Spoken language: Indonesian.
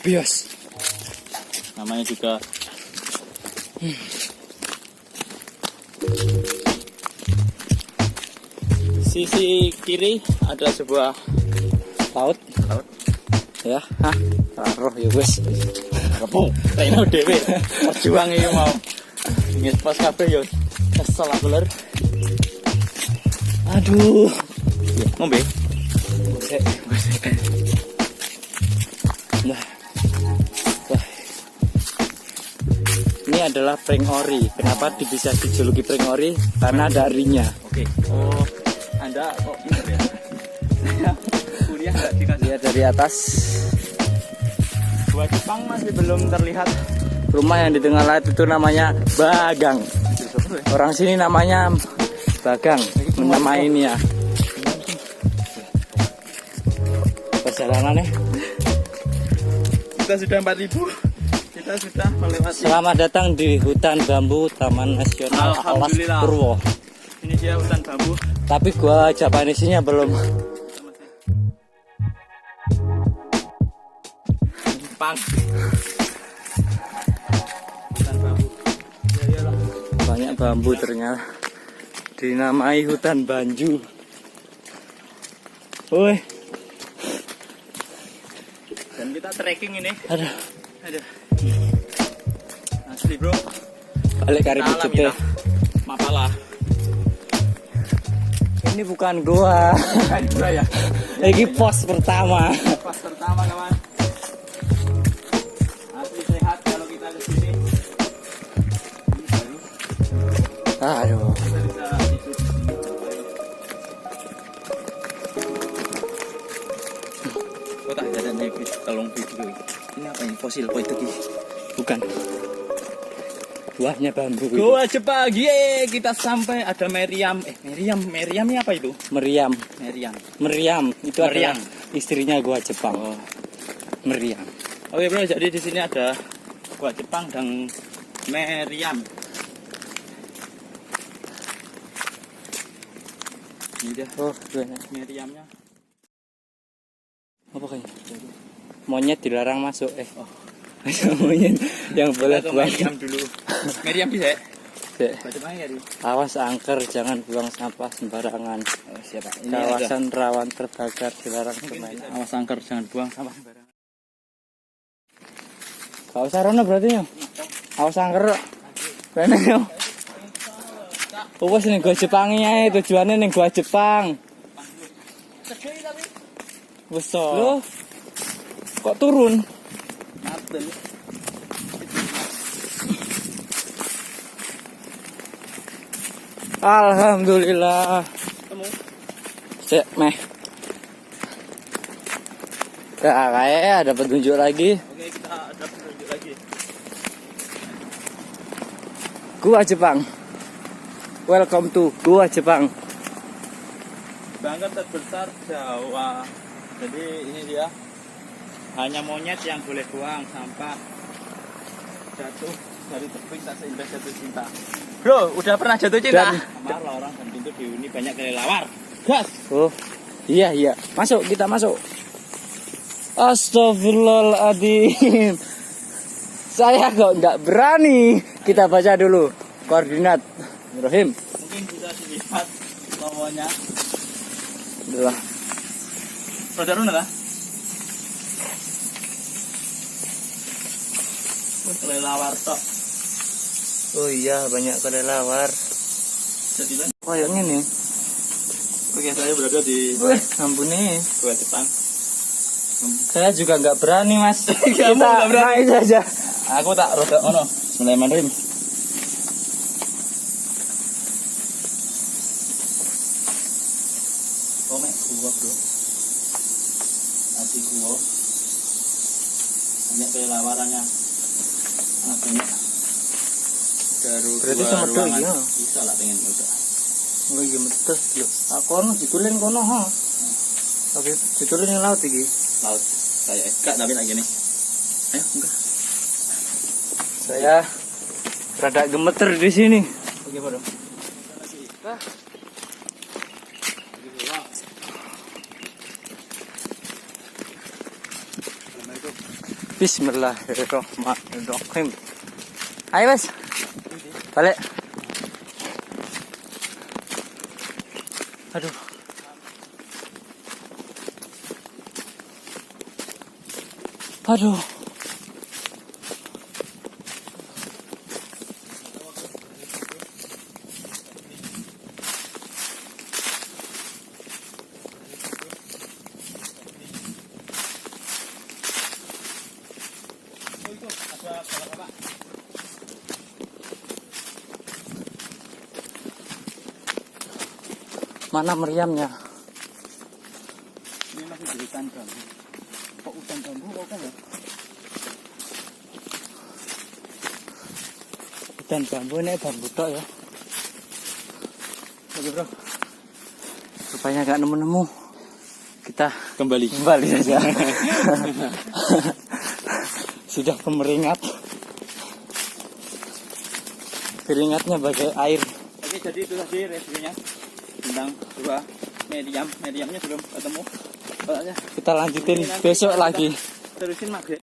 bias. Namanya juga sisi kiri ada sebuah Laut. Ya, hah? Taruh ya wes. repung. Reno dhewe perjuang iki mau. Ngespas kabeh yo. Kesel aku lur. Aduh. Ngombe. Nah. Wah. Ini adalah prank ori. Kenapa bisa dijuluki prank ori? Karena ada rinya. Oke. Oh, Anda kok pinter ya? Kuliah enggak dikasih. Lihat dari atas. Gua Jepang masih belum terlihat. Rumah yang di tengah laut itu namanya Bagang. Orang sini namanya Bagang. Nama ini ya. Perjalanannya. Kita sudah 4.000. Kita sudah melewati. Selamat datang di hutan bambu Taman Nasional Alas Alhamdulillah. Purwo. Ini dia hutan bambu. Tapi gua Japanesinya belum. Jepang. Hutan bambu. Ya iyalah. Banyak bambu ternyata. Dinamai hutan Banju. Woi, Dan kita trekking ini. aduh, Aduh. Asli bro. balik kari Alam pucuk ya. deh. Mapala. Ini bukan gua. Kan gua ya. Ini pos pertama. Pas pertama kawan. Asli sehat kalau kita ke sini. Ini baru Aduh, kita bisa hidup di sini. Kok tak ada nih telung video. Ini apa ini fosil kok itu Ki? bukan. Buahnya bambu. itu. Gua Jepang, ye kita sampai ada Meriam. Meriam ini apa itu? Meriam. Meriam. Itu adalah Meriam. istrinya gua Jepang. Oh. Meriam. Oke bro, jadi di sini ada gua Jepang dan Meriam. Ini dia Oh, gimana? Meriamnya. Apa kayaknya? Monyet dilarang masuk. Oh. Monyet yang boleh Kita ke buang. Meriam dulu. Meriam bisa ya? Dek, Gua Jepang ya di. awas angker, jangan buang sampah sembarangan. Oh, siapa? Ini ada. Kawasan rawan terbakar dilarang Mungkin bermain. bisa. Awas angker, jangan buang sampah sembarangan. Gak usah rono berarti yo. Awas angker. Kene yo. Wes ning gua Jepang ae tujuane ning gua Jepang. Segini tapi Wes lho. Kok turun? Naten. Alhamdulillah. Temu. Cek meh. Kayaknya ada petunjuk lagi. Oke, kita ada petunjuk lagi. Gua Jepang. Welcome to Gua Jepang. Bangga terbesar Jawa. Jadi ini dia. Hanya monyet yang boleh buang sampah. Jatuh dari tebing tak seindah jatuh cinta. Bro, udah pernah jatuh cinta? Dan- Kamar orang dan pintu dihuni banyak kelelawar. Gas. Oh, iya. Masuk, kita masuk. Astagfirullahaladzim. Saya kok nggak berani. Kita baca dulu koordinat. Rohim. Mungkin bisa dilihat logonya. Adalah Saudara lah. Kelelawar tok. Oh iya, banyak kelelawar. Jadi kan. Oh, yang ini. Oke, saya berada di Wih, ampuni. Gua Jepang. Saya juga nggak berani, Mas. Kamu Kita nggak berani? naik saja. Aku tak roda ono. Bismillahirrahmanirrahim. Oh, mek gua, bro. Adik gua. Banyak kelelawarannya. Banyak. Berarti sama doi, ya? Bisa lah pengen udah. Oh iya, metes lho. Aku ono ditulin kono, ha. Oke, ditulin yang laut iki. Laut. Kayak enggak tapi lagi nih. Ayo, enggak. Saya rada gemeter di sini. Oke, bro. Ah. Bismillahirrahmanirrahim. Ayo Mas. Balik. Aduh. Aduh. Mana meriamnya? Ini masih di hutan bambu. Kok hutan bambu kok kan ya? Dan bambu ini bambu tok ya. Oke bro, Rupanya nggak nemu-nemu. Kita kembali saja. Sudah kemeringat. Keringatnya bagai air. Oke, jadi itu tadi reviewnya tentang dua mediumnya belum ketemu. Soalnya Kita lanjutin ini nanti besok kita lagi. terusin maghrib.